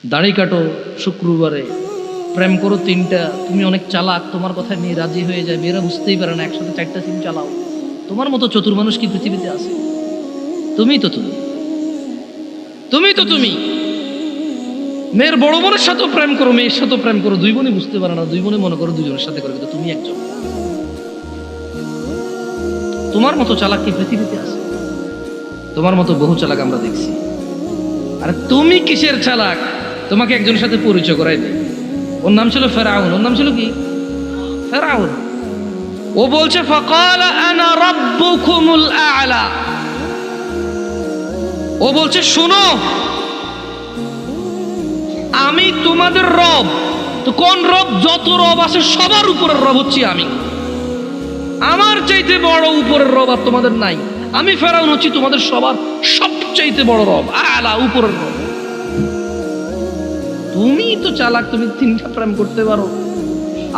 দাড়ি কাটো শুক্রবারে, প্রেম করো তিনটা, তুমি অনেক চালাক, তোমার কথা মেয়ে রাজি হয়ে যায়, মেয়েরা বুঝতেই পারে না, একসাথে 4টা সিম চালাও। তোমার মতো চতুর মানুষ কি পৃথিবীতে আছে? তুমি তো তুমি মেয়ের বড় বোনের সাথেও প্রেম করো, মেয়ের সাথেও প্রেম করো, দুই বোনই বুঝতে পারে না, দুই বোনই মনে করো দুজনের সাথে করে, কিন্তু তুমি একজন। তোমার মতো চালাক কি পৃথিবীতে আছে? তোমার মতো বহু চালাক আমরা দেখছি। আর তুমি কিসের চালাক? তোমাকে একজনের সাথে পরিচয় করাই দেয়। ওর নাম ছিল ফেরাউন। ওর নাম ছিল কি? ফেরাউন। ও বলছে ফাকালা আনা রাব্বুকুমুল আ'লা। ও বলছে শোনো, আমি তোমাদের রব। তো কোন রব? যত রব আছে সবার উপরের রব হচ্ছি আমি। আমার চাইতে বড় উপরের রব আর তোমাদের নাই। আমি ফেরাউন হচ্ছি তোমাদের সবার সবচাইতে বড় রব, আ'লা, উপরের রব। তুমি তো চালাক, তুমি 3টা প্রেম করতে পারো,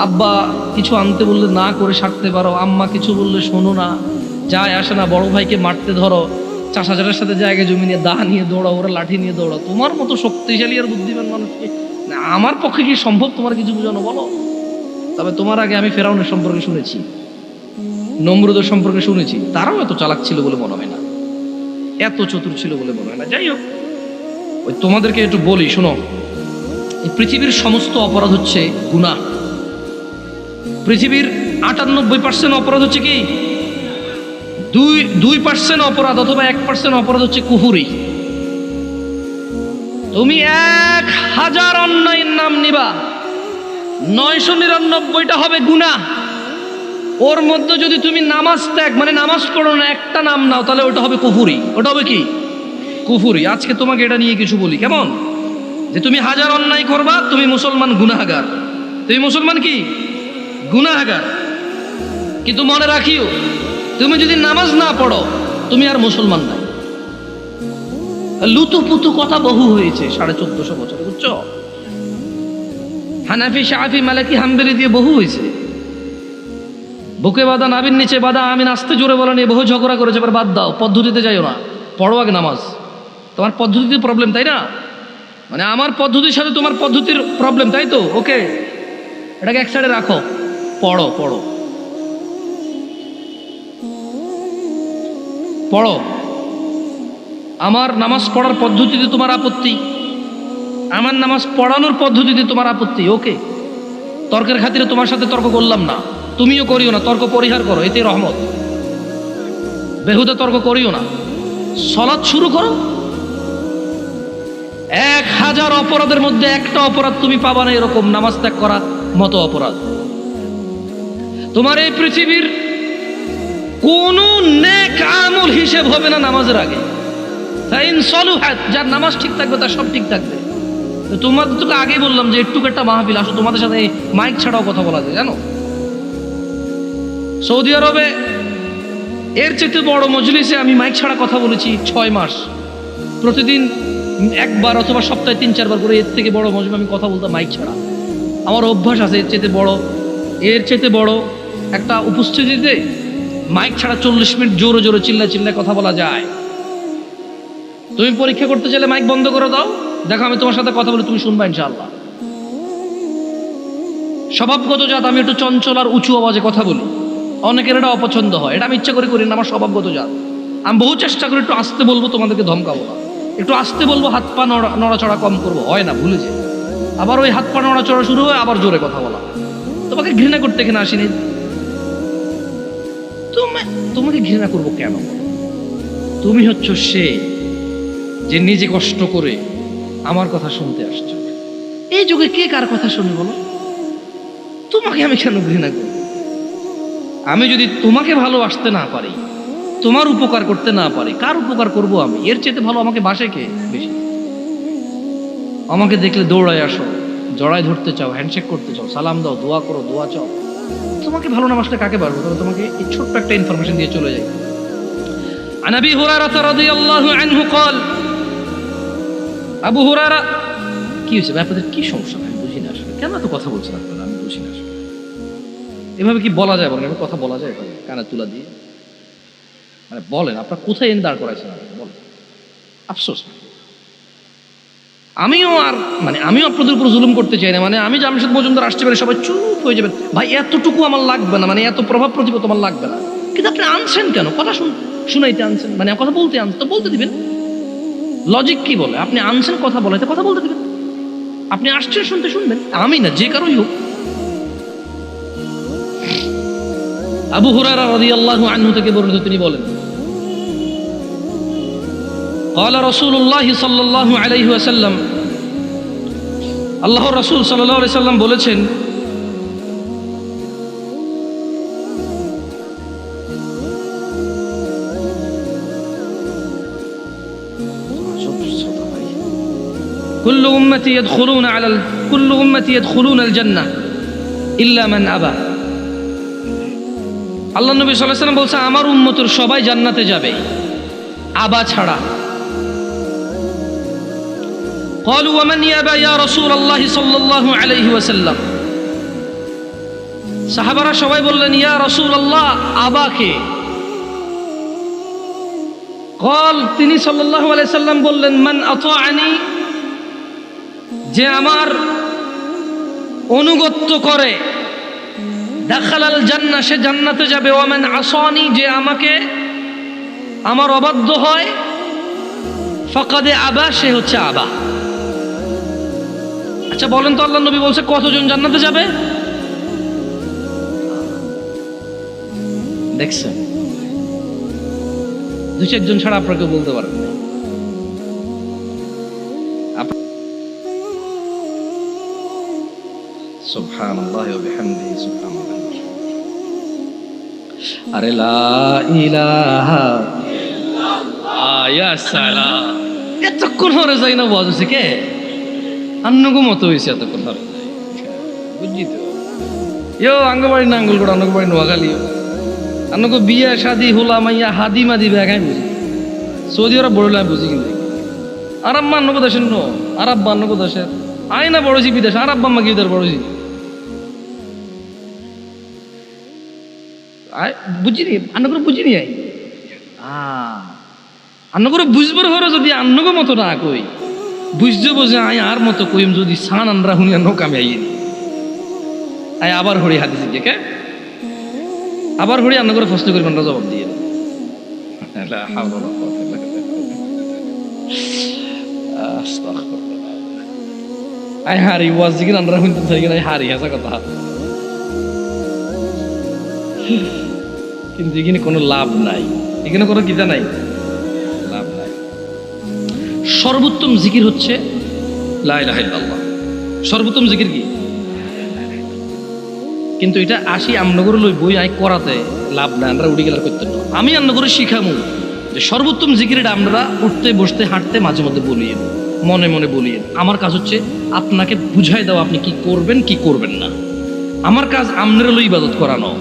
আব্বা কিছু আনতে বললে না করে সারতে পারো, আম্মা কিছু বললে শোনো না, যায় আসে না, বড় ভাইকে মারতে ধরো, চাষাচারের সাথে জায়গায় জমি নিয়ে দা নিয়ে দৌড়াও, ওরা লাঠি নিয়ে দৌড়াও। তোমার মতো শক্তিশালী আর বুদ্ধিমান মানুষকে আমার পক্ষে কি সম্ভব তোমার কিছু বোঝানো? বলো। তবে তোমার আগে আমি ফেরাউনের সম্পর্কে শুনেছি, নমরুদের সম্পর্কে শুনেছি, তারাও এত চালাক ছিল বলে মনে হয় না, এত চতুর ছিল বলে মনে হয় না। যাই হোক, ওই তোমাদেরকে একটু বলি, শোনো, এই পৃথিবীর সমস্ত অপরাধ হচ্ছে গুনাহ। পৃথিবীর 98% অপরাধ হচ্ছে কি? 2% অপরাধ অথবা 1% অপরাধ হচ্ছে কুফরি। তুমি 1000 অন্যায়ের নাম নিবা, 999টা হবে গুনাহ। ওর মধ্যে যদি তুমি নামাজ ত্যাগ, মানে নামাজ পড়ো না, একটা নাম নাও, তাহলে ওটা হবে কুফরি। ওটা হবে কি? কুফরি। আজকে তোমাকে এটা নিয়ে কিছু বলি, কেমন? যে তুমি 1000 অন্যায় করবা, তুমি মুসলমান গুনাহগার। তুমি মুসলমান কি? গুনাহগার। কিন্তু মনে রাখিও, তুমি যদি নামাজ না পড়ো, তুমি আর মুসলমান নাই। লুতুপুতু কথা বহু হয়েছে 1450 বছরে, বুঝছো? হানাফি, শাফি, মালিকি, হাম্বলি দিয়ে বহু হয়েছে। বুকে বাঁধা, নাভির নিচে বাঁধা, আমি নাচতে জোরে বলা নিয়ে বহু ঝগড়া করেছে। এবার বাদ দাও, পদ্ধতিতে যাইও না, পড়ো আগে নামাজ। তোমার পদ্ধতিতে প্রবলেম, তাই না? মানে আমার পদ্ধতির সাথে তোমার পদ্ধতির প্রবলেম, তাই তো? ওকে, এটাকে এক সাইডে রাখো, পড়ো পড়ো পড়ো। আমার নামাজ পড়ার পদ্ধতিতে তোমার আপত্তি, আমার নামাজ পড়ানোর পদ্ধতিতে তোমার আপত্তি, ওকে। তর্কের খাতিরে তোমার সাথে তর্ক করলাম না, তুমিও করিও না, তর্ক পরিহার করো, এতে রহমত। বেহুদা তর্ক করিও না, সালাত শুরু করো। 1000 অপরাধের মধ্যে একটা অপরাধ তুমি পাবা না এরকম, নামাজ ত্যাগ করা মতো অপরাধ। তোমার এই পৃথিবীর কোন নেক আমল হিসেব হবে না নামাজের আগে। যার নামাজ ঠিক থাকবে তার সব ঠিক থাকবে। তোমাদের তোকে আগেই বললাম যে একটু একটা মাহফিল আসো, তোমাদের সাথে মাইক ছাড়াও কথা বলা যায়, জানো? সৌদি আরবে এর চেয়ে বড় মজলিসে আমি মাইক ছাড়া কথা বলেছি 6 মাস, প্রতিদিন একবার অথবা সপ্তাহে 3-4 বার করে। এর থেকে বড় মজলিসে আমি কথা বলতাম মাইক ছাড়া। আমার অভ্যাস আছে। এর চেয়ে বড় একটা উপস্থিতিতে মাইক ছাড়া 40 মিনিট জোরে জোরে চিল্লায় কথা বলা যায়। তুমি পরীক্ষা করতে চাইলে মাইক বন্ধ করে দাও, দেখো আমি তোমার সাথে কথা বলি, তুমি শুনবা ইনশাআল্লাহ। স্বভাবগত জাত, আমি একটু চঞ্চল আর উঁচু আওয়াজে কথা বলি, অনেকের এটা অপছন্দ হয়, এটা আমি ইচ্ছা করে করি না, আমার স্বভাবগত জাত। আমি বহু চেষ্টা করি একটু আস্তে বলবো, তোমাদেরকে ধমকাবো না, একটু আস্তে বলবো, হাত পা নড়াচড়া কম করবো, হয় না, ভুলে যাই। আবার ওই হাত পা নড়াচড়া শুরু হয়, আবার জোরে কথা বলা। তোমাকে ঘৃণা করতে এখানে আসিনি। তোমাকে ঘৃণা করবো কেন? তুমি হচ্ছ সে যে নিজে কষ্ট করে আমার কথা শুনতে আসছো। এই যুগে কে কার কথা শুনি বলো? তোমাকে আমি কেন ঘৃণা করব? আমি যদি তোমাকে ভালোবাসতে না পারি, তোমার উপকার করতে না পারি, কার উপকার করব আমি? এর চেয়ে ভালো আমাকে বাসে কে বেশি? আমাকে দেখলে দৌড়ায় আসো, জড়ায় ধরতে চাও, হ্যান্ডশেক করতে চাও, সালাম দাও, দোয়া করো, দোয়া চাও। তোমাকে ভালো না বাসলে কাকে পারবো? তবে তোমাকে এই ছোট্ট একটা ইনফরমেশন দিয়ে চলে যাই। عن أبي هريرة رضي الله عنه قال, আবু হুরায়রা, কি হয়েছে ব্যাপারটা, কি সমস্যা? আমি বুঝি না আসলে, কেন এত কথা বলছেন আপনারা? আমি বুঝি না আসলে, এভাবে কি বলা যায়? বলেন, কথা বলা যায় এভাবে কানে তুলা দিয়ে? মানে বলেন, আপনার কোথায় এনে দাঁড় করাইছেন? বলেন, আফসোস। আমিও আপনাদের উপর জুলুম করতে চাই না, আমি জামশেদ মজুমদার আসতে পারি সবাই চুপ হয়ে যাবেন, ভাই এতটুকু আমার লাগবে না, এত প্রভাব প্রতিপত্তি আমার লাগবে না। কিন্তু আপনি আনছেন কেন? কথা শুনাইতে আনছেন, কথা বলতে আনছেন তো বলতে দিবেন। লজিক কি বলে? আপনি আনছেন কথা বলাইতে, কথা বলতে দিবেন। আপনি আসছেন শুনতে, শুনবেন। আমি না, যে কারোই হোক। আবু হুরায়রা রাদিয়াল্লাহু আনহু থেকে বর্ণিত, তিনি বলেন, قال رسول الله صلى الله عليه وسلم, আল্লাহর রাসূল সাল্লাল্লাহু আলাইহি সাল্লাম বলেছেন, كل أمتي يدخلون الجنة إلا من أبى। আল্লাহ নবী সাল্লাল্লাহু আলাইহি সাল্লাম বলছে, আমার উম্মতের সবাই জান্নাতে যাবে, আবা ছাড়া। قالوا ومن يأبى يا رسول الله صلى الله عليه وسلم। সাহাবারা সবাই বললেন, ইয়া রাসূলুল্লাহ, আবা কে? قال, তিনি সাল্লাল্লাহু আলাইহি সাল্লাম বললেন, মান আতাআনি, যে আমার অনুগত্য করে, দাখালাল জান্নাহ, সে জান্নাতে যাবে। ওয়া মান আসানি, যে আমাকে আমার অবাধ্য হয়, ফাকাদ আবা, সে হচ্ছে আবা। আচ্ছা বলেন তো, আল্লাহ নবী বলছে কতজন জান্নাতে যাবে? দেখছেন, দুই চারজন ছাড়া আপনাকে বলতে পারেন না। সুবহানাল্লাহ ওয়া বিহামদিহি, সুবহানাল্লাহ। আরে লা ইলাহা ইল্লাল্লাহ, ইয়া সালাম। এতক্ষণ হরে যাই না বুঝছে কে? আন্নগো মতো হয়েছে এতক্ষণ হরে যাই, বুঝছি তো। ইয়ো আঙ্গবাড়ি না আঙ্গুলগোড়া, আঙ্গবাড়ি নোয়াখালী, আন্নগো বিয়া শাদি হোলা মাইয়া হাদি মাদি বেগাই বুঝি। সৌদি আরব বড় আমি বুঝি, কিন্তু আরব আন্নগো দেশের নো, আরব আন্নগো দেশের আইনা বড়ছি বিদেশ, আরব বাম্মা কি বড়ছি বুঝিনি, আন্ন করে বুঝিনি। আন্ন করে বুঝবার হরে যদি আন্নগো মতো না কই, বুঝতে বোঝে আই আর মতো কইম, যদি সান আনরা হুনি আন্ন কামে আইনি আই আবার হরি হাদিস কে আবার হরি আন্ন করে প্রশ্ন করি, আমরা জবাব দিয়ে আই হারি ওয়াজ জিগিন আনরা হুনতে চাই না, হারি হাসা কথা। কিন্তু এখানে কোনো লাভ নাই, এখানে কোনো কিতা নাই, লাভ নাই। সর্বোত্তম জিকির হচ্ছে লা ইলাহা ইল্লাল্লাহ। সর্বোত্তম জিকির কি? কিন্তু এটা আসি আমনগর লই বই আই করাতে লাভ নাই, আমরা উঠে গেলার করতে না। আমি আমনগরে শিখামু যে সর্বোত্তম জিকির এটা আমরা উঠতে বসতে হাঁটতে মাঝে মধ্যে বলিয়ে, মনে মনে বলিয়ে। আমার কাজ হচ্ছে আপনাকে বুঝাই দেওয়া আপনি কি করবেন কি করবেন না। আমার কাজ আমনের লই ইবাদত করানো,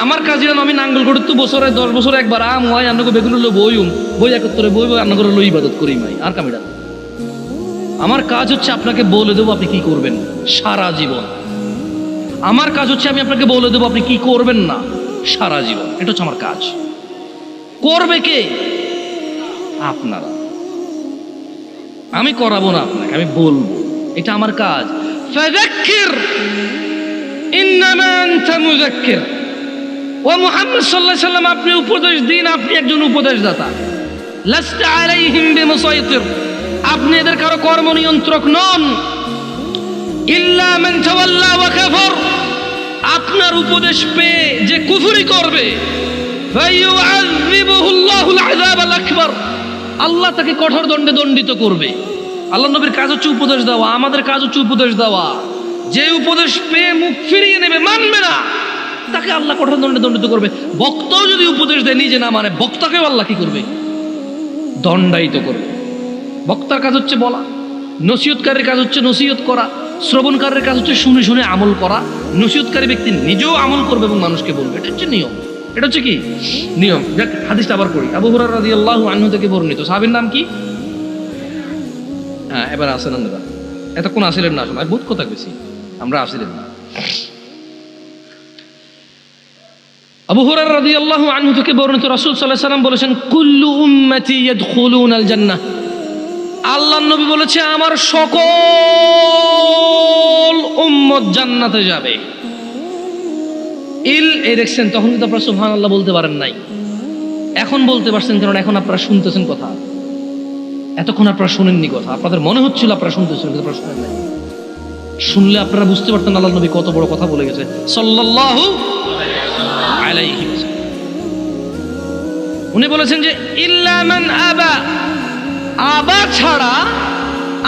আমার কাজ যেন আমি নাঙ্গল করে তো বছরে 10 বছর একবার আম হয় আপনাকে বেগুন লো বইম বই একত্তরে বই রান্না করে লো ইবাদত করি মাই আর কামিটা। আমার কাজ হচ্ছে আপনাকে বলে দেবো আপনি কি করবেন সারা জীবন। আমার কাজ হচ্ছে আমি আপনাকে বলে দেবো আপনি কি করবেন না সারা জীবন। এটা হচ্ছে আমার কাজ। করবে কে? আপনারা। আমি করাবো না আপনাকে, আমি বলবো, এটা আমার কাজ। ফাযাক্কির ইন্নামা আনতা মুযাক্কির। ও মুহাম্মদ সাল্লাল্লাহু আলাইহি সাল্লাম, আপনি উপদেশ দিন, আপনি একজন উপদেশদাতা। লাস্তা আলাইহিম বিমুসাইতির, আপনি এদের কারো কর্ম নিয়ন্ত্রক নন। ইল্লা মান তাওয়াল্লা ওয়া কাফার, আপনার উপদেশ পেয়ে যে কুফরি করবে, ফায়ুআযিবুহুল্লাহুল আযাবাল আকবার, আল্লাহ তাকে কঠোর দণ্ডে দণ্ডিত করবে। আল্লাহ নবীর কাজ হচ্ছে উপদেশ দেওয়া, আমাদের কাজ হচ্ছে উপদেশ দেওয়া। যে উপদেশ পেয়ে মুখ ফিরিয়ে নেবে, মানবে না, তাকে আল্লাহ কঠোর দণ্ডে দণ্ডিত করবে। বক্তাও যদি উপদেশ দেয় নিজে না মানে, বক্তাকেও আল্লাহ কি করবে? দণ্ডায়িত করবে। বক্তার কাজ হচ্ছে বলা, নসিহতকারীর কাজ হচ্ছে নসিহত করা, শ্রবণকারীর কাজ হচ্ছে শুনে শুনে আমল করা। নসিহতকারী ব্যক্তি নিজেও আমল করবে এবং মানুষকে বলবে। এটা হচ্ছে নিয়ম, এটা হচ্ছে কি নিয়ম। দেখ হাদিসটা আবার পড়ি। আবু হুরায়রা রাদিয়াল্লাহু আনহু থেকে বর্ণিত। সাহাবীর নাম কি? হ্যাঁ, এবার আসেন আমরা। এতক্ষণ আসিলেন না, আসলে বহুত কথা কইছি, আমরা আসিলেন না। আবু হুরায়রা রাদিয়াল্লাহু আনহু থেকে বর্ণিত, রাসূল সাল্লাল্লাহু আলাইহি ওয়াসাল্লাম বলেছেন, কুল্লু উম্মতি ইয়াদখুলুনাল জান্নাহ, আল্লাহর নবী বলেছে আমার সকল উম্মত জান্নাতে যাবে। এই দেখছেন, তখন কিন্তু আপনারা সুবহানাল্লাহ বলতে পারেন নাই, এখন বলতে পারছেন, কারণ এখন আপনারা শুনতেছেন কথা। এতক্ষণ আপনারা শুনেননি কথা, আপনাদের মনে হচ্ছিল আপনারা শুনতেছেন, কিন্তু আপনারা শুনেন নাই। শুনলে আপনারা বুঝতে পারতেন আল্লাহর নবী কত বড় কথা বলে গেছে সাল্লাল্লাহু আলাইহি ওয়াসাল্লাম। উনি বলেছেন যে ইল্লা মান আবা, আবা ছাড়া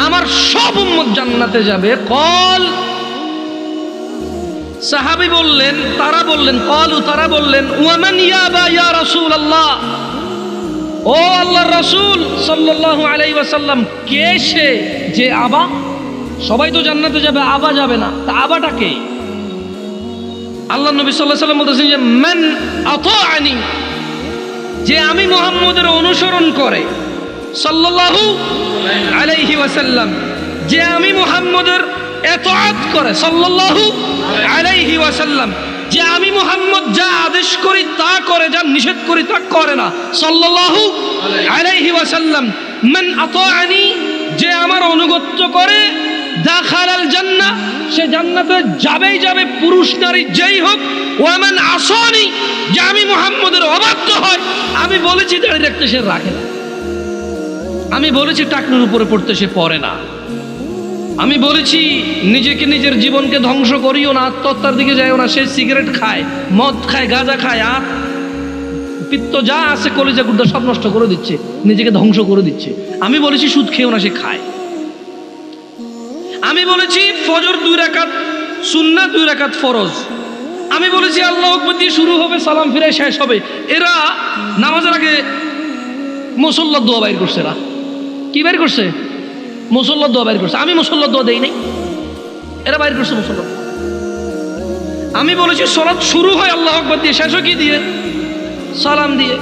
আমার সব উম্মত জান্নাতে যাবে। কল, সাহাবী বললেন, তারা বললেন, কলু, তারা বললেন, ওয়ামান ইয়াবা ইয়া রাসূলুল্লাহ, ও আল্লাহর রাসূল সাল্লাল্লাহু আলাইহি ওয়াসাল্লাম, কে সে যে আবা? সবাই তো জান্নাতে যাবে, আবা যাবে না, তা আবাটা কে? আল্লাহর নবী সাল্লাল্লাহু আলাইহি ওয়াসাল্লাম বলেছেন যে মান আতাআনি, যে আমি মুহাম্মদের অনুসরণ করে, সাল্লাল্লাহু আলাইহি ওয়াসাল্লাম, যে আমি মুহাম্মদের ইতাআত করে, সাল্লাল্লাহু আলাইহি ওয়াসাল্লাম, যে আমি মুহাম্মদ যা আদেশ করি তা করে, যা নিষেধ করি তা করে না, সাল্লাল্লাহু আলাইহি ওয়াসাল্লাম। মান আতাআনি, যে আমার অনুগত্য করে, দাখালাল জান্নাহ, সে জান্নাতে যাবেই যাবে, পুরুষ নারী যেই হোক। ওয়া মান আসানি, যে আমি মুহাম্মদের অবাধ্য হয়, আমি বলেছি দাঁড়ি রাখতে সে রাখে না, আমি বলেছি টাকনুর উপরে পড়তে সে পড়ে না, আমি বলেছি নিজেকে নিজের জীবনকে ধ্বংস করিও না, আত্মহত্যার দিকে যাইও না, সে সিগারেট খায়, মদ খায়, গাঁজা খায়, আর পিত্ত যা আছে কলিজা গুর্দা সব নষ্ট করে দিচ্ছে, নিজেকে ধ্বংস করে দিচ্ছে। আমি বলেছি সুদ খেয়েও না, সে খায়। আমি বলেছি ফজর 2 রাকাত সুন্নাত, 2 রাকাত ফরজ। আমি বলেছি আল্লাহু আকবার দিয়ে শুরু হবে, সালাম ফিরে শেষ হবে। এরা নামাজের আগে মুসল্লার দোয়া বাইর করছে। এরা কি বাইর করছে? মুসল্লার দোয়া বাইর করছে। আমি মুসল্লার দোয়া দেই নাই, এরা বাইর করছে মুসল্লার দোয়া। আমি বলেছি সালাত শুরু হয় আল্লাহু আকবার দিয়ে, শেষ হয় কি দিয়ে? সালাম দিয়ে।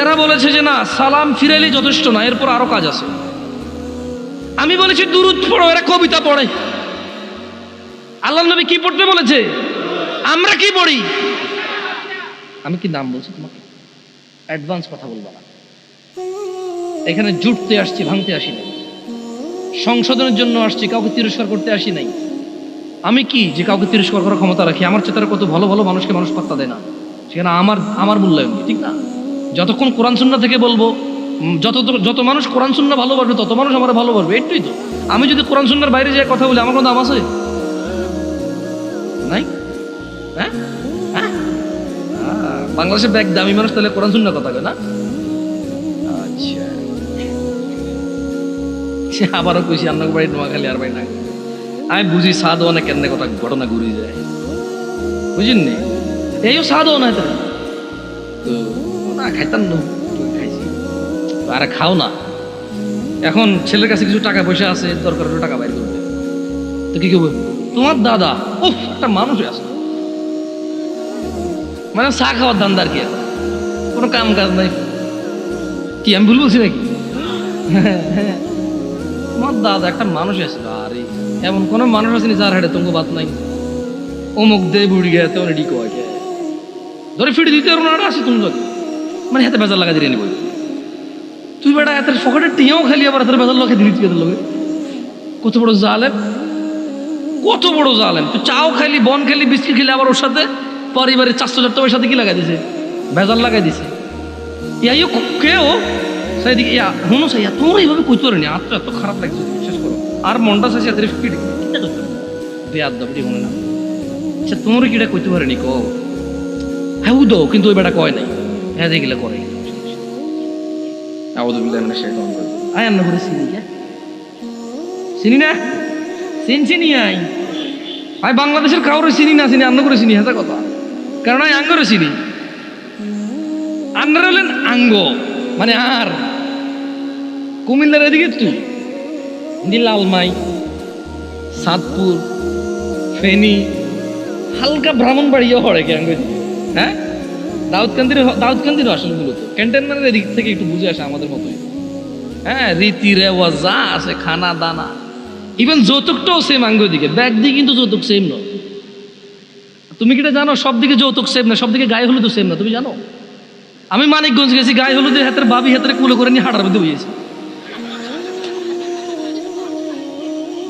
এরা বলেছে যে না, সালাম ফিরাইলেই যথেষ্ট না, এরপর আরো কাজ আছে। আমি বলেছি দুরূদ পড়ো, এরা কবিতা পড়ে। আল্লাহর নবী কি পড়তে বলেছে? আমরা কি পড়ি? আমি কি নাম বলছি তোমাকে? অ্যাডভান্স কথা বলবো না। এখানে জুটতে আসছি, ভাঙতে আসি নাই। সংশোধনের জন্য আসছি, কাউকে তিরস্কার করতে আসি নাই। আমি কি যে কাউকে তিরস্কার করার ক্ষমতা রাখি? আমার চেতারা কত ভালো ভালো মানুষকে মানুষ পাত্তা দেয় না, সেখানে আমার মূল্যায়ন, ঠিক না? যতক্ষণ কোরআন সুন্নাহ থেকে বলবো, যত মানুষ কোরআন সুন্নাহ ভালোবাসবে তত মানুষ আমার ভালোবাসবে, একটুই তো। আমি যদি কোরআন সুন্নাহর বাইরে যাই কথা বলি, আমার কোনো দাম আছে? নাই। হ্যাঁ, বাংলাদেশের ব্যাগ দামি মানুষ তাহলে কোরআন সুন্নাহ কথা কয় না? আচ্ছা, সে আবারও কইছি আপনার বাড়ি নোয়াখালী আর বাড়ি না। আমি বুঝি সাদ অনেক কেমনে কথা ঘটনা ঘুরে যায়, বুঝিন নি? এইও সাদ না তো না, খাইতাম না, খাইছি। আরে খাও না। এখন ছেলের কাছে কিছু টাকা পয়সা আছে, দরকার হলে টাকা বাইর করবে, তো কি করবো? তোমার দাদা উফ একটা মানুষ আছে, মানে চা খাওয়ার দান্দার কি, কোনো কাম কাজ নাই। কি আমি ভুল বলছি নাকি? তোমার দাদা একটা মানুষ আছে। আরে এমন কোন মানুষ আছে যার হাটে তোমাকে বাত নাই, অমুক দে বুড়ি গে তেমন এডি কয় ধরে ফিরে দিতে পারবো না, আছে তুমি মানে হাতে বেজার লাগা দিয়ে নিব। তুই বেটা এত ফকটের টিয়াও খালি, আবার এত বেজার লোকে দিলি, তুই লোকে কত বড় জালেম, কত বড় জালেম। তুই চাও খাইলি, বন খাইলি, বিস্কিট খেলি, আবার ওর সাথে পরিবারের 400 টাকার সাথে কি লাগাই দিছে? ভেজাল লাগাই দিছে। ইয়াইও কেউ সেইদিকে ইয়া হুনো সাইয়া তোর এইভাবে কইতে পারিনি, আর তো এত খারাপ লাগছে, শেষ করো। আর মনটা চাইছে এদের ফিট বেয়াদ দাবি মনে না। আচ্ছা তোর কিটা কইতে পারিনি কো? হ্যাঁ উদো, কিন্তু ওই বেটা কয় নাই, হ্যাঁ দেখলে করে। আয় আন্না করে চিনি, চিনি না, চিনি আই আই বাংলাদেশের কাউরে চিনি না, চিনি আন্ন করে চিনি, হাতে কথা। কারণ আমি আঙ্গরে চিনি, আন্নারা হলেন আঙ্গ, মানে আর কুমিল্লার এদিকে তুই লালমাই, সাদপুর, ফেনী, হালকা ব্রাহ্মণবাড়িও হরে কি আঙ্গ, হ্যাঁ দাউদকান্দির আসলে মূলত ক্যান্টনমেন্টের এদিক থেকে একটু বুঝে আসে আমাদের মতোই। হ্যাঁ, রীতি রেওয়াজ যা আছে, খানা দানা, ইভেন যৌতুকটাও সেম আঙ্গ দিকে, ব্যাগ দিয়ে কিন্তু যৌতুক সেম নয়। তুমি কিটা জানো? সব দিকে যৌতুক সেম না, সব দিকে গায়ে হলুদ সেম না, তুমি জানো? আমি মানিকগঞ্জ গেছি, গায়ে হলুদের হাতের বাবি হাতের কুলো করে নিয়ে হাঁটার মধ্যে হয়েছি।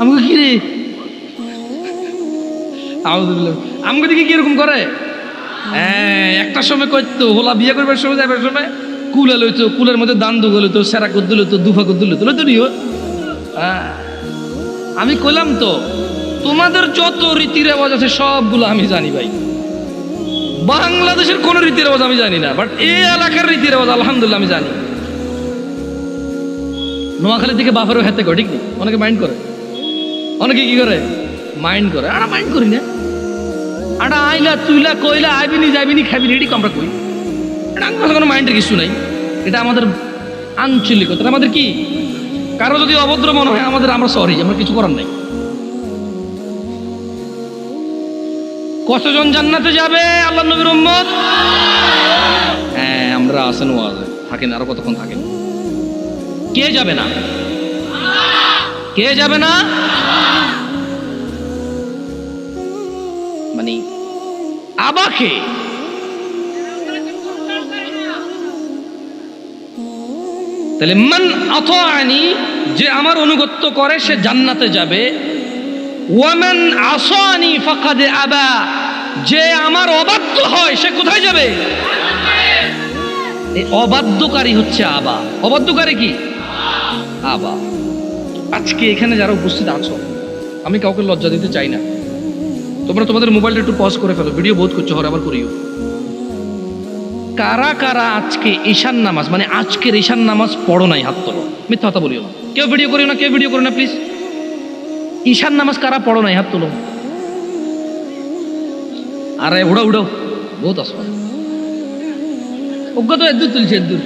আমাকে কি রে আমাকে দিকে কিরকম করে? হ্যাঁ, একটা সময় করতো হোলা বিয়ে করবার সময় যাবার সময় কুলে লইতো, কুলের মধ্যে দান দুগো লইতো, সেরা কুদ্দু লইতো, দুফা কুদ্দু লইতো, লইতো নিও। আমি কইলাম তো তোমাদের যত রীতি রেওয়াজ আছে সবগুলো আমি জানি ভাই। বাংলাদেশের কোন রীতি রেওয়াজ আমি জানি না, বাট এই এলাকার রীতি রেওয়াজ আলহামদুলিল্লাহ আমি জানি। নোয়াখালীর দিকে বাফারও হাতে করে, ঠিক নেই? অনেকে মাইন্ড করে, অনেকে কি করে মাইন্ড করে। আমরা মাইন্ড করি না। আটা আইলা তুইলা কইলা আইবিনি যাইবিনি খাবিনি এটি আমরা কই। এটা আমাদের কোনো মাইন্ডের কিছু নাই। এটা আমাদের আঞ্চলিকতা, আমাদের কি কারো যদি অভদ্র মনে হয় আমাদের, আমরা সরি, আমরা কিছু করার নাই। কতজন জান্নাতে যাবে আল্লাহ নবীর উম্মত? হ্যাঁ, আমরা আছেন ওয়াজে থাকেন, আরো কতক্ষণ থাকেন। কে যাবে না? কে যাবে না? মানে আবাকে তাহলে মান আতাআনি, যে আমার অনুগত্য করে সে জান্নাতে যাবে। ওয়ামান আসানি ফাকাদ আবা, যে আমার অবাধ্য হয় সে কোথায় যাবে? এই অবাধ্যকারী হচ্ছে আবা। অবাধ্যকারী কি? আবা। আজকে এখানে যারা উপস্থিত আছো, আমি কাউকে লজ্জা দিতে চাই না, তোমরা তোমাদের মোবাইলটা একটু পজ করে ফেলো, ভিডিও বোধ করছো, হর আবার করিও। কারা কারা আজকে ঈশান নামাজ, মানে আজকের ঈশান নামাজ পড়ো নাই? হাত তোলো। মিথ্যা কথা বলিও না, কেউ ভিডিও করিও না, কেউ ভিডিও করো না প্লিজ। ঈশান নামাজ কারা পড়ো নাই? হাত তোলো। আরে উড়ো উড়ো, বহুত আসো অজ্ঞ তো এদূর তুলছে, এদূর।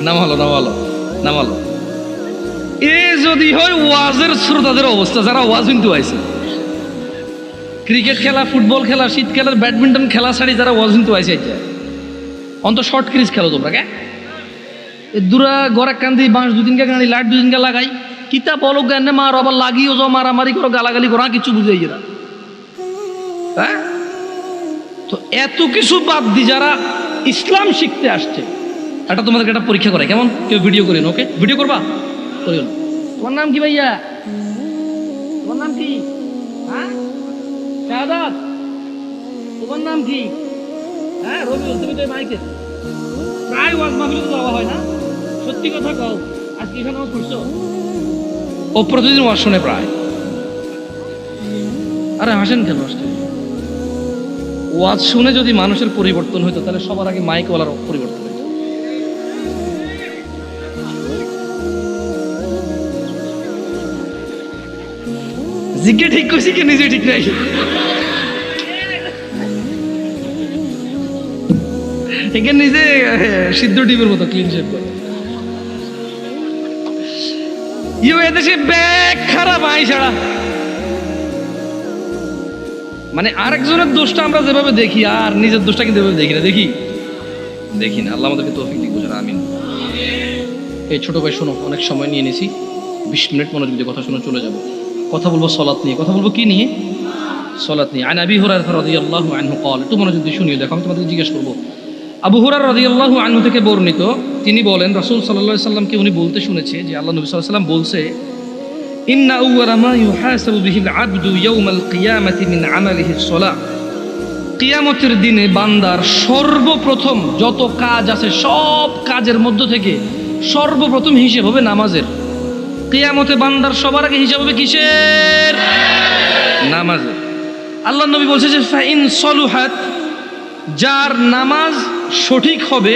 নামালো নামালো নামালো। এ যদি হয় ওয়াজের শ্রোতাদের অবস্থা, যারা ওয়াজ কিন্তু আইছে, ক্রিকেট খেলা, ফুটবল খেলা, শীতকালের ব্যাডমিন্টন খেলা ছাড়ি যারা ওয়াজ কিন্তু আইছে, অন্ত শর্ট ক্রিজ খেলো তোমরা। কে দূরা গড়া কান্দি বাঁশ দুদিনকে গাড়ি লাইট দুদিনকে লাগাই, কিতা বলো জ্ঞানে মার আবার লাগিও যাও, মারামারি করো, গালাগালি করো, কিছু বুঝাই এরা। হ্যাঁ, তো এত কিছু বাদ দি যারা ইসলাম শিখতে আসছে, এটা তোমাদেরকে একটা পরীক্ষা করে। কেমন? কেউ ভিডিও করেন, ওকে ভিডিও করবা, করিও না। তোমার নাম কি ভাইয়া? তোমার নাম কি? হ্যাঁ, শাহাদাত। তোমার নাম কি? হ্যাঁ, রবিউল। তুমি তো মাইকে প্রায় ওয়াজ মাহফিলে তো যাওয়া হয় না? সত্যি কথা কও, আজকে এখানে নামাজ পড়ছো? ও প্রতিদিন ওয়াজ শুনে প্রায়। আরে হাসেন কেন? ওয়াজ শুনে যদি মানুষের পরিবর্তন হইতো তাহলে সবার আগে মাইকওয়ালার পরিবর্তন হইতো। জিকে ঠিক করছি কি নিজে ঠিক নাই? এখানে নিজে সিদ্ধ ডিমের মতো ক্লিন শেভ করে। এদেশে ব্যাগ খারাপ আই ছাড়া, মানে আরেকজনের দোষটা আমরা যেভাবে দেখি আর নিজের দোষটা কিন্তু এভাবে দেখি না। দেখি না। আল্লাহ আমাদেরকে তৌফিক দিক বুঝার, আমিন। এই ছোট ভাই শোনো, অনেক সময় নিয়ে নিয়েছি, 20 মিনিট মনোযোগ দিয়ে কথা শুনে চলে যাব। কথা বলবো সলাত নিয়ে। কথা বলবো কি নিয়ে? সলাত নিয়ে। আন আবি হুরায়রা রাদিয়াল্লাহু আনহু قال, একটু মনোযোগ দিয়ে শুনিয়ে দেখো, আমি তোমাদেরকে জিজ্ঞেস করবো। আবু হুরায়রা রাদিয়াল্লাহু আনহু থেকে বর্ণিত, তিনি বলেন রাসূল সাল্লাল্লাহু আলাইহি সাল্লামকে উনি বলতে শুনেছে যে আল্লাহ নবী সাল্লাল্লাহু আলাইহি সাল্লাম বলছে, ইন্না আউওয়ালা মা ইউহাসাবু বিহিল আবদু ইয়াউমাল কিয়ামাতি মিন আমালিহিস সালাহ, কিয়ামতের দিনে বান্দার সর্বপ্রথম যত কাজ আছে সব কাজের মধ্য থেকে সর্বপ্রথম হিসেব হবে নামাজের। কিয়ামতে বান্দার সবার আগে হিসাব হবে কিসের? নামাজের। আল্লাহ নবী বলছে যে ফাইন সলুহাত, যার নামাজ সঠিক হবে,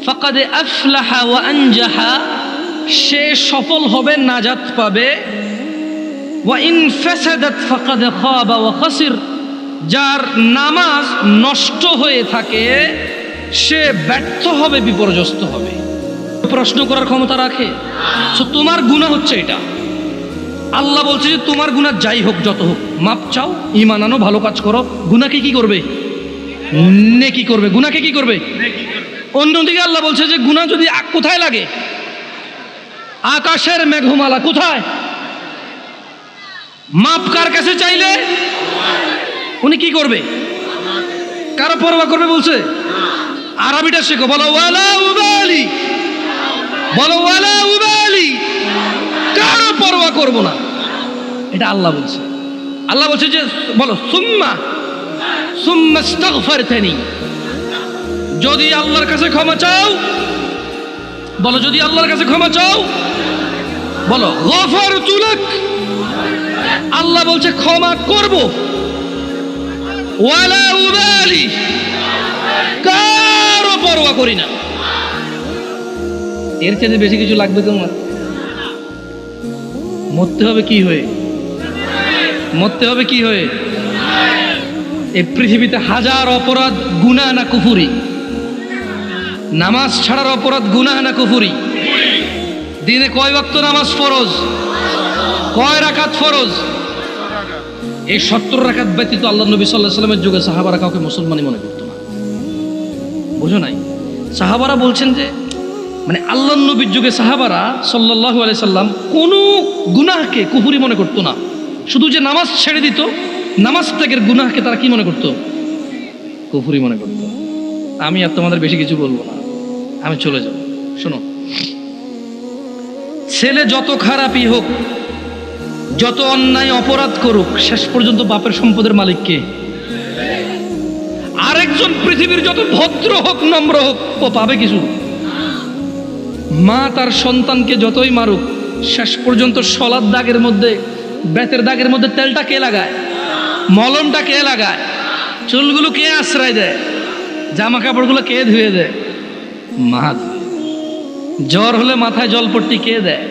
ফাকাদ আফলাহা ওয়া আনজাহা, সে সফল হবে, নাজাত পাবে। ওয়া ইন ফাসাদাত ফাকাদ খাবা ওয়া খাসির, যার নামাজ নষ্ট হয়ে থাকে সে ব্যর্থ হবে, বিপর্যস্ত হবে। প্রশ্ন করার ক্ষমতা রাখে? তোমার গুনাহ হচ্ছে এটা, আল্লাহ বলছে যে তোমার গুনাহ যাই হোক, যত হোক, মাপ চাও, ঈমান আনো, ভালো কাজ করো। গুনাহকে কি করবে? নেকি করবে। গুনাহকে কি করবে? অন্যদিকে আল্লাহ বলছে যে গুনাহ যদি কোথায় লাগে? আকাশের মেঘমালা। কোথায়? মাপ কার কাছে চাইলে উনি কি করবে? কারো পরোয়া করবে বলছে? আরবিটা শেখো, বলো ওয়ালা উবালি, বলো ওয়ালা উবালি, কারো পরোয়া করব না। এটা আল্লাহ বলছে। আল্লাহ বলছে যে বলো সুম্মা সুম্মা আস্তাগফারতানি, যদি আল্লাহর কাছে ক্ষমা চাও, বলো যদি আল্লাহর কাছে ক্ষমা চাও, বলো গফারতু লাক, আল্লাহ বলছে ক্ষমা করব। ওয়ালা উবালি, কারো পরোয়া করি না। এর চেয়ে বেশি কিছু লাগবে তোমার? মরতে হবে কি হয়ে? মরতে হবে কি হয়ে? এই পৃথিবীতে হাজার অপরাধ গুনাহ না কুফরি? নামাজ ছাড়ার অপরাধ গুনাহ না কুফরি? দিনে কয় ওয়াক্ত নামাজ ফরজ? কয় রাকাত ফরজ? এই 70 রাকাত ব্যতীত আল্লাহ নবী সাল্লাল্লাহু আলাইহি ওয়াসাল্লামের যুগে সাহাবারা কাউকে মুসলমানই মনে করতো না। বুঝো নাই? সাহাবারা বলছেন যে মানে আল্লাহ নবীর যুগে সাহাবারা সাল্লাল্লাহু আলাইহি সাল্লাম কোনো গুনাহকে কুফরি মনে করতো না। শুধু যে নামাজ ছেড়ে দিত, নামাজ ত্যাগের গুনাহকে তারা কি মনে করতো? কুফরি মনে করতো। আমি আর তোমাদের বেশি কিছু বলবো না, আমি চলে যাব। শোনো, ছেলে যত খারাপই হোক, যত অন্যায় অপরাধ করুক, শেষ পর্যন্ত বাপের সম্পদের মালিক কে? আরেকজন পৃথিবীর যত ভদ্র হোক, নম্র হোক, ও পাবে কিছু? মা তার সন্তানকে যতই মারুক, শেষ পর্যন্ত শলার দাগের মধ্যে, বেতের দাগের মধ্যে তেলটা কে লাগায়? মলমটা কে লাগায়? চুলগুলো কে আশ্রয় দেয়? জামা কাপড়গুলো কে ধুয়ে দেয়? মা। জ্বর হলে মাথায় জলপট্টি কে দেয়?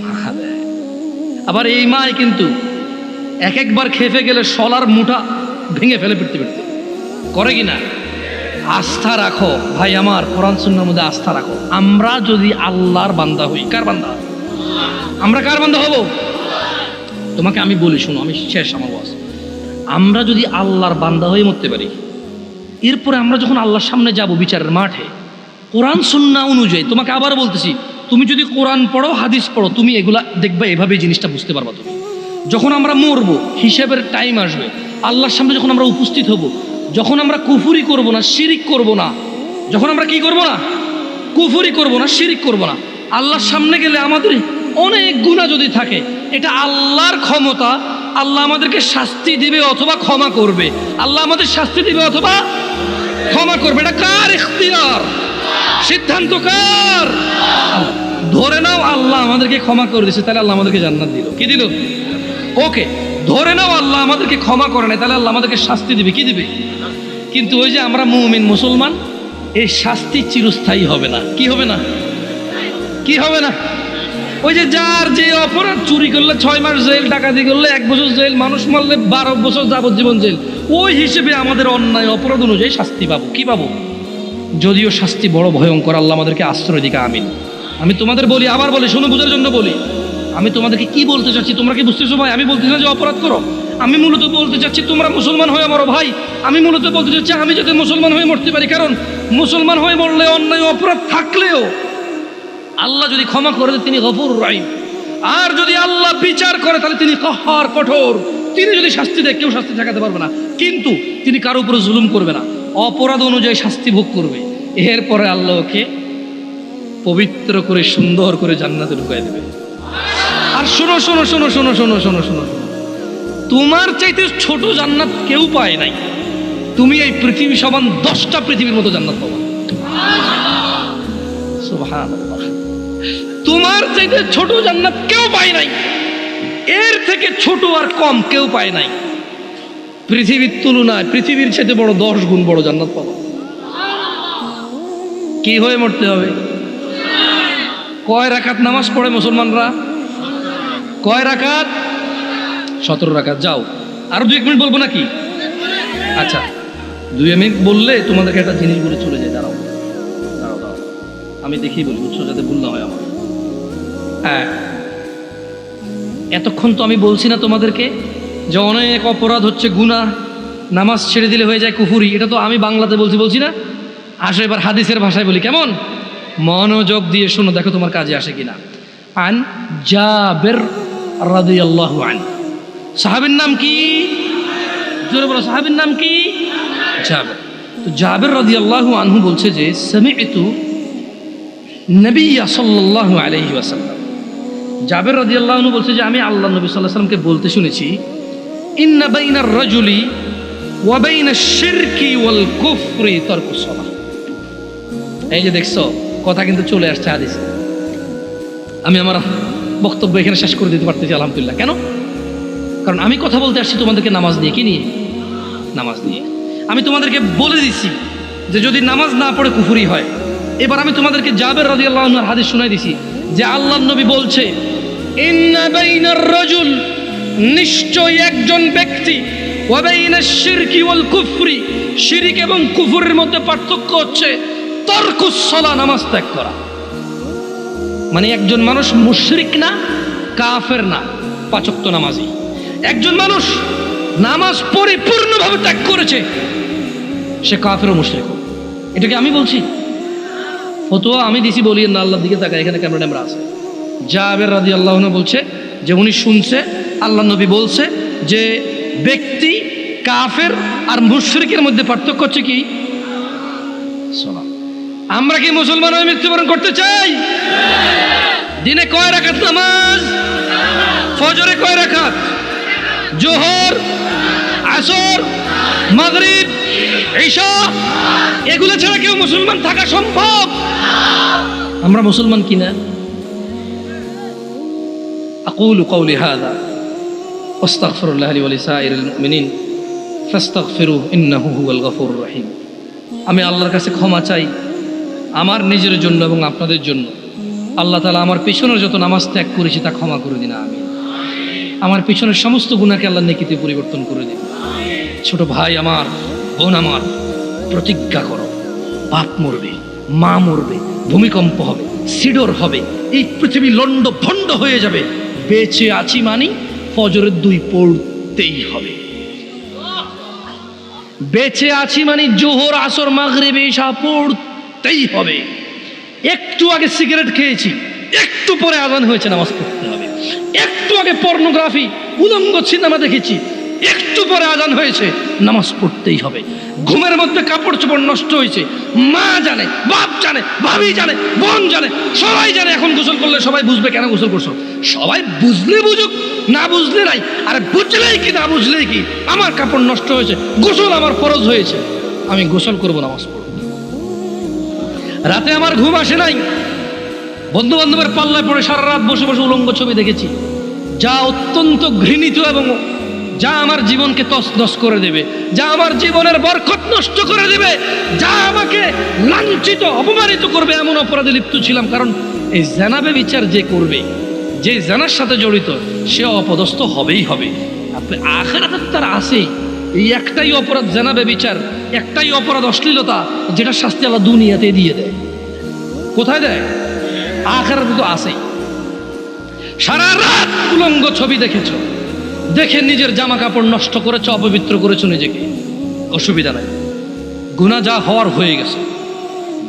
মা দেয়। আবার এই মাই কিন্তু এক একবার খেপে গেলে শলার মুঠা ভেঙে ফেলে ফিরতে ফিরতে করে কিনা? আস্থা রাখো ভাই আমার, কোরআন সুন্নাহর মধ্যে আস্থা রাখো। আমরা যদি আল্লাহর বান্দা হই, কার বান্দা? আমরা কার বান্দা হব? তোমাকে আমি বলি, শোনো, আমি শেষ আমার ওয়াজ। আমরা যদি আল্লাহর বান্দা হয়ে মরতে পারি, এরপরে আমরা যখন আল্লাহর সামনে যাব বিচারের মাঠে, কোরআন সুন্নাহ অনুযায়ী, তোমাকে আবার বলতেছি, তুমি যদি কোরআন পড়ো, হাদিস পড়ো, তুমি এগুলা দেখবে, এভাবে জিনিসটা বুঝতে পারবা। তুমি যখন আমরা মরবো, হিসেবের টাইম আসবে, আল্লাহর সামনে যখন আমরা উপস্থিত হব, যখন আমরা কুফরি করব না, শিরিক করব না, যখন আমরা কি করব না, কুফরি করব না, শিরিক করব না, আল্লাহর সামনে গেলে আমাদের অনেক গুনাহ যদি থাকে, এটা আল্লাহর ক্ষমতা। আল্লাহ আমাদেরকে শাস্তি দিবে অথবা ক্ষমা করবে। আল্লাহ আমাদের শাস্তি দিবে অথবা ক্ষমা করবে। এটা কার ইখতিয়ার? সিদ্ধান্ত কার? ধরে নাও আল্লাহ আমাদেরকে ক্ষমা করে দিয়েছে, তাহলে আল্লাহ আমাদেরকে জান্নাত দিল। কি দিল? ওকে, ধরে নাও আল্লাহ আমাদেরকে ক্ষমা করে নাই, তাহলে আল্লাহ আমাদেরকে শাস্তি দিবে। কি দিবে? কিন্তু ওই যে আমরা মুমিন মুসলমান, এই শাস্তি চিরস্থায়ী হবে না। কি হবে না? কি হবে না? ওই যে যার যে অপরাধ, চুরি করলে 6 মাস জেল, ডাকাতি করলে 1 বছর জেল, মানুষ মারলে 12 বছর যাবজ্জীবন জেল, ওই হিসেবে আমাদের অন্যায় অপরাধ অনুযায়ী শাস্তি পাবো। কি পাবো? যদিও শাস্তি বড় ভয়ঙ্কর, আল্লাহ আমাদেরকে আশ্রয় দিকে। আমিন। আমি তোমাদের বলি, আবার বলি, শোনো, বুঝার জন্য বলি। আমি তোমাদেরকে কি বলতে চাচ্ছি, তোমরা কি বুঝতেছো ভাই? আমি বলতে চাই যে অপরাধ করো। আমি মূলত বলতে চাচ্ছি তোমরা মুসলমান হয়ে মরো ভাই। আমি মূলত বলতে চাচ্ছি আমি যাতে মুসলমান হয়ে মরতে পারি, কারণ মুসলমান হয়ে মরলে অন্যায় অপরাধ থাকলেও আল্লাহ যদি ক্ষমা করে দেন, তিনি গফুরুর রহিম। আর যদি আল্লাহ বিচার করে, তাহলে তিনি কাহ্হার, কঠোর। তিনি যদি শাস্তি দেয়, কেউ শাস্তি ঠেকাতে পারবে না, কিন্তু তিনি কারো উপরে জুলুম করবে না, অপরাধ অনুযায়ী শাস্তি ভোগ করবে। এরপরে আল্লাহকে পবিত্র করে সুন্দর করে জান্নাতে ঢুকাই দেবে। আর শোনো শোনো শোনো শোনো শোনো শোনো শোনো, তোমার চাইতে ছোট জান্নাত কেউ পায় নাই। তুমি এই পৃথিবী সমান 10টা পৃথিবীর মতো জান্নাত পাবা। সুবহানাল্লাহ। তোমার চাইতে ছোট জান্নাত কেউ পায় নাই, এর থেকে ছোট আর কম কেউ পায় নাই। পৃথিবীর তুলনায় পৃথিবীর চাইতে বড় 10 গুণ বড় জান্নাত পাবো। কি হয়ে মরতে হবে? কয় রাকাত নামাজ পড়ে মুসলমানরা? কয় রাকাত? 17 রাকাত। যাও, আরো 2 মিনিট বলবো নাকি? আচ্ছা, 2 মিনিট বললে তোমাদেরকে একটা জিনিস বলে চলে যায়। দাঁড়াও দাঁড়াও দাঁড়াও, আমি দেখি বলি, বুঝছো, যাতে ভুল না হয় আমার। হ্যাঁ, এতক্ষণ তো আমি বলছি না তোমাদেরকে যে অনেক অপরাধ হচ্ছে গুনাহ, নামাজ ছেড়ে দিলে হয়ে যায় কুফরি। এটা তো আমি বাংলাতে বলছি না। আসো এবার হাদিসের ভাষায় বলি, কেমন? মনোযোগ দিয়ে শোনো, দেখো তোমার কাজে আসে কিনা। আন জাবের রাদিয়াল্লাহু আনহু, সাহাবীর নাম কি? জোরে বলো, সাহাবীর নাম কি? জাবের। তো জাবের রাদিয়াল্লাহু আনহু বলছে যে সামি'তু নবী সাল্লাল্লাহু আলাইহি ওয়াসাল্লাম, জাবের রাদিয়াল্লাহু আনহু বলছে যে আমি আল্লাহ নবী সাল্লাল্লাহু আলাইহি ওয়াসাল্লামকে বলতে শুনেছি, ইন্না বাইনার রাজুলি ওয়া বাইনাশ শিরকি ওয়াল কুফরি তারকুস সালাহ। এই যে দেখছো, কথা কিন্তু চলে আসছে হাদিসে। আমি আমার বক্তব্য এখানে শেষ করে দিতে পারতেছি আলহামদুলিল্লাহ। কেন? কারণ আমি কথা বলতে আসছি তোমাদেরকে নামাজ নিয়ে। কি নিয়ে? নামাজ নিয়ে। আমি তোমাদেরকে বলে দিছি যে যদি নামাজ না পড়ে কুফরি হয়। এবার আমি তোমাদেরকে জাবের রাদিয়াল্লাহু আনহুর হাদিস শোনাই দিছি যে আল্লাহর নবী বলছে, ইন্না বাইনার রাজুল, নিশ্চয় একজন ব্যক্তি, ওয়া বাইনাশ শিরকি ওয়াল কুফরি, শিরক এবং কুফরের মধ্যে পার্থক্য হচ্ছে তারকুস সালাহ, নামাজ ত্যাগ করা। মানে একজন মানুষ মুশরিক না, কাফের না, পাঁচ ওয়াক্ত নামাজি। একজন মানুষ নামাজ পরিপূর্ণভাবে ত্যাগ করেছে, সে কাফের ও মুশরিক। এটা কি আমি বলছি? ফতোয়া আমি দিছি, বলিয়েন না, আল্লাহর দিকে তাকায়, এখানে ক্যামেরা ট্যামেরা আছে। জাবের রাদিয়াল্লাহু আনহু বলছে যে উনি শুনছে আল্লাহ নবী বলছে যে ব্যক্তি কাফের আর মুশরিকের মধ্যে পার্থক্য হচ্ছে কি? সালাত। আমরা কি মুসলমান হয়ে মৃত্যুবরণ করতে চাই? দিনে কয় রাকাত নামাজ? ফজরে কয় রাকাত? জোহর, আসর, মাগরিব, ঈশা, এগুলো ছাড়া কেউ মুসলমান থাকা সম্ভব? আমরা মুসলমান কিনা? আকুলু কওলি হাযা ওয়াস্তাগফিরুল্লাহ লি ওয়া লিসাইরিল মুমিনিন ফাস্তাগফিরুহু ইন্নাহু হুয়াল গফুরুর রহিম। আমি আল্লাহর কাছে ক্ষমা চাই আমার নিজের জন্য এবং আপনাদের জন্য। আল্লাহ তাআলা আমার পিছনের যত নামাজ ত্যাগ করেছি তা ক্ষমা করে দিন, আমিন। আমার পিছনের সমস্ত গুনাহকে আল্লাহ নেকিতে পরিবর্তন করে দিন। ছোট ভাই আমার, বোন আমার, প্রতিজ্ঞা করো, বাপ মরবে, মা মরবে, ভূমিকম্প হবে, সিডর হবে, এই পৃথিবী লন্ড ভন্ড হয়ে যাবে, বেঁচে আছি মানি ফজরের 2 পড়তেই হবে। বেঁচে আছি মানে জোহর, আসর, মাগরিব, ঈশা পড়তেই হবে। একটু আগে সিগারেট খেয়েছি, একটু পরে আযান হয়েছে, নামাজ পড়তে হবে। একটু আগে পর্নোগ্রাফি, উলঙ্গ সিনেমা দেখেছি, একটু পরে আযান হয়েছে, নামাজ পড়তেই হবে। ঘুমের মধ্যে কাপড় চোপড় নষ্ট হয়েছে, মা জানে, বাপ জানে, ভাবি জানে, বোন জানে, সবাই জানে। এখন গোসল করলে সবাই বুঝবে কেন গোসল করছো। সবাই বুঝলে বুঝুক, না বুঝলে নাই। আর বুঝলেই কি না বুঝলেই কি, আমার কাপড় নষ্ট হয়েছে, গোসল আমার ফরজ হয়েছে, আমি গোসল করবো, নামাজ পড়ব। রাতে আমার ঘুম আসে নাই, বন্ধু বান্ধবের পাল্লায় পড়ে সারা রাত বসে বসে উলঙ্গ ছবি দেখেছি, যা অত্যন্ত ঘৃণিত এবং যা আমার জীবনকে তছনছ করে দেবে, যা আমার জীবনের বরকত নষ্ট করে দেবে, যা আমাকে লাঞ্ছিত অপমানিত করবে, এমন অপরাধে লিপ্ত ছিলাম। কারণ এই জানাবে বিচার যে করবে, যে জানার সাথে জড়িত, সে অপদস্থ হবেই হবে। আপনি আখিরাতে তার আছেই। এই একটাই অপরাধ জানাবে বিচার, একটাই অপরাধ অশ্লীলতা, যেটা শাস্তি আল্লাহ দুনিয়াতে দিয়ে দেয়। কোথায় দেয়? আখিরাতে তো আছেই। সারা রাত উলঙ্গ ছবি দেখেছো, দেখে নিজের জামা কাপড় নষ্ট করেছো, অপবিত্র করেছো নিজেকে, অসুবিধা নাই। গুনাহ যা হওয়ার হয়ে গেছে,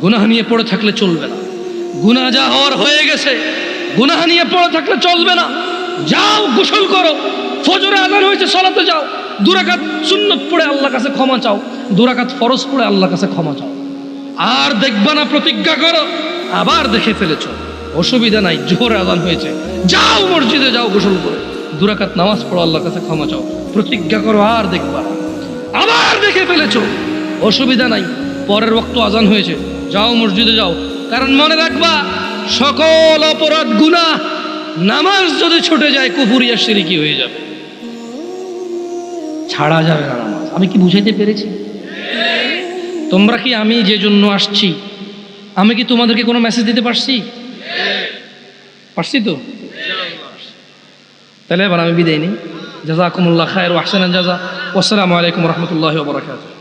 গুনাহ নিয়ে পড়ে থাকলে চলবে না। গুনাহ যা হওয়ার হয়ে গেছে, গুনাহ নিয়ে পড়ে থাকলে চলবে না। যাও গোসল করো, ফজরে আযান হয়েছে, সালাতে যাও, 2 রাকাত সুন্নত পড়ে আল্লাহর কাছে ক্ষমা চাও, 2 রাকাত ফরজ পড়ে আল্লাহর কাছে ক্ষমা চাও। আর দেখবা না, প্রতিজ্ঞা করো। আবার দেখে ফেলেছো, অসুবিধা নাই, জোহরে আযান হয়েছে, যাও মসজিদে যাও, গোসল করে 2 রাকাত নামাজ পড়ো, আল্লাহর কাছে ক্ষমা চাও, প্রতিজ্ঞা করো। আর দেখবা না। আবার দেখে ফেলেছো, অসুবিধা নাই, পরের ওয়াক্ত আযান হয়েছে, যাও মসজিদে যাও। কারণ মনে রাখবা, সকল অপরাধ গুনাহ, নামাজ যদি ছুটে যায় কুফরি আর শিরকি হয়ে যাবে, ছাড়া যাবে না নামাজ। আমি কি বুঝাইতে পেরেছি? তোমরা কি, আমি যে জন্য আসছি, আমি কি তোমাদেরকে কোনো মেসেজ দিতে পারছি? পারছি তো? তাহলে এবার আমি বিদায় নিই। জাযাকুমুল্লাহ খায়র ওয়া আহসানাল জাযা। ওয়াসসালামু আলাইকুম ওয়া রাহমাতুল্লাহি ওয়া বারাকাতুহু।